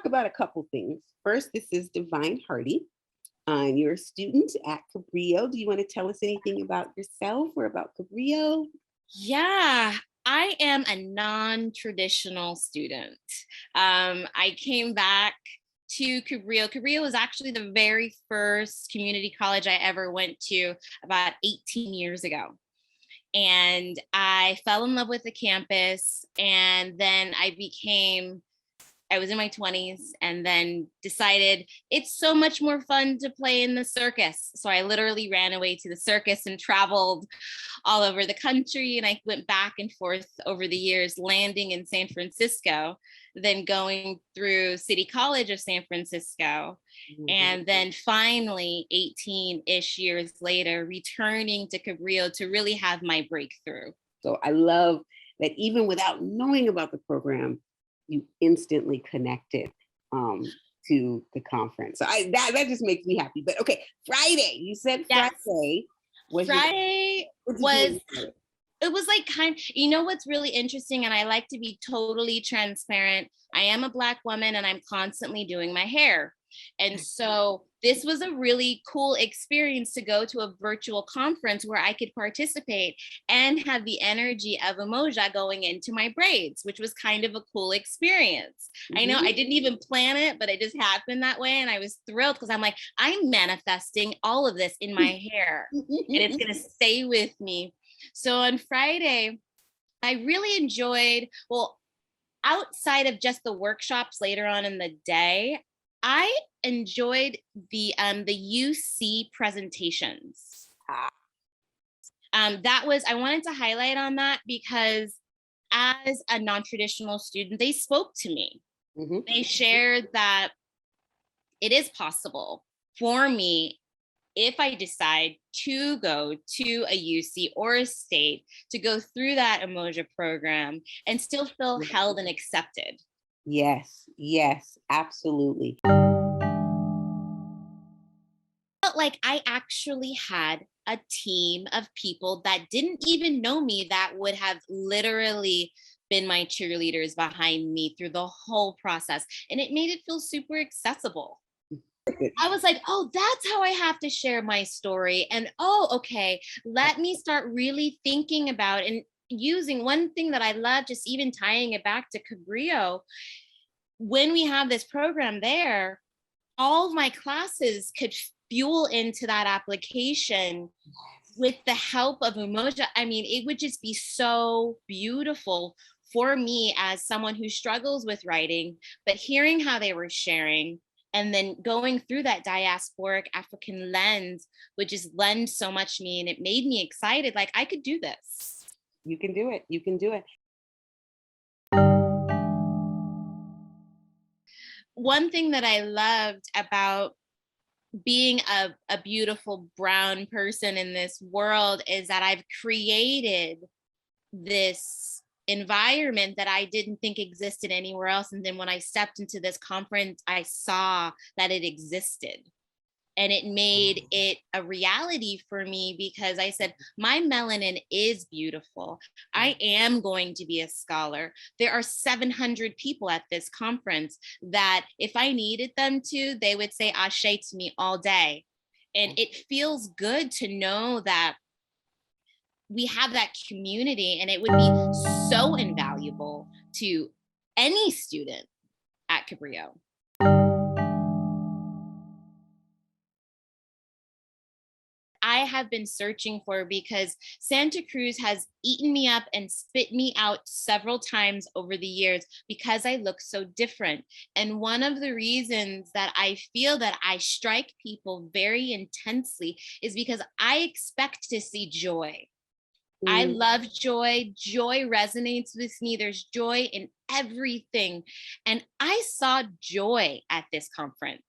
talk about a couple things. First, this is Devine Hardy. You're a student at Cabrilo. Do you want to tell us anything about yourself or about Cabrilo? Yeah, I am a non-traditional student. I came back to Cabrilo. Cabrilo was actually the very first community college I ever went to about 18 years ago. And I fell in love with the campus, and then I was in my 20s and then decided it's so much more fun to play in the circus. So I literally ran away to the circus and traveled all over the country. And I went back and forth over the years, landing in San Francisco, then going through City College of San Francisco. And then finally, 18-ish years later, returning to Cabrilo to really have my breakthrough. So I love that even without knowing about the program, you instantly connected to the conference. So that just makes me happy. But okay, Friday, you said Friday. Friday was, it was like you know what's really interesting, and I like to be totally transparent. I am a Black woman and I'm constantly doing my hair. And so this was a really cool experience to go to a virtual conference where I could participate and have the energy of Umoja going into my braids, which was kind of a cool experience. I know I didn't even plan it, but it just happened that way. And I was thrilled because I'm like, I'm manifesting all of this in my hair and it's going to stay with me. So on Friday, I really enjoyed, well, outside of just the workshops later on in the day, I enjoyed the UC presentations. That was, I wanted to highlight on that because as a non-traditional student, they spoke to me. They shared that it is possible for me, if I decide to go to a UC or a state, to go through that Umoja program and still feel held and accepted. Yes, yes, absolutely. Felt like I actually had a team of people that didn't even know me that would have literally been my cheerleaders behind me through the whole process. And it made it feel super accessible. I was like, oh, that's how I have to share my story. And oh, okay, let me start really thinking about and using one thing that I love, just even tying it back to Cabrilo. When we have this program there, all of my classes could fuel into that application with the help of Umoja. I mean, it would just be so beautiful for me as someone who struggles with writing, but hearing how they were sharing and then going through that diasporic African lens would just lend so much to me. And it made me excited, like I could do this. You can do it. You can do it. One thing that I loved about being a beautiful brown person in this world is that I've created this environment that I didn't think existed anywhere else. And then when I stepped into this conference, I saw that it existed. And it made it a reality for me because I said, my melanin is beautiful. I am going to be a scholar. There are 700 people at this conference that if I needed them to, they would say Ashe to me all day. And it feels good to know that we have that community, and it would be so invaluable to any student at Cabrilo. I have been searching for, because Santa Cruz has eaten me up and spit me out several times over the years because I look so different. And one of the reasons that I feel that I strike people very intensely is because I expect to see joy. I love joy. Joy resonates with me. There's joy in everything. And I saw joy at this conference.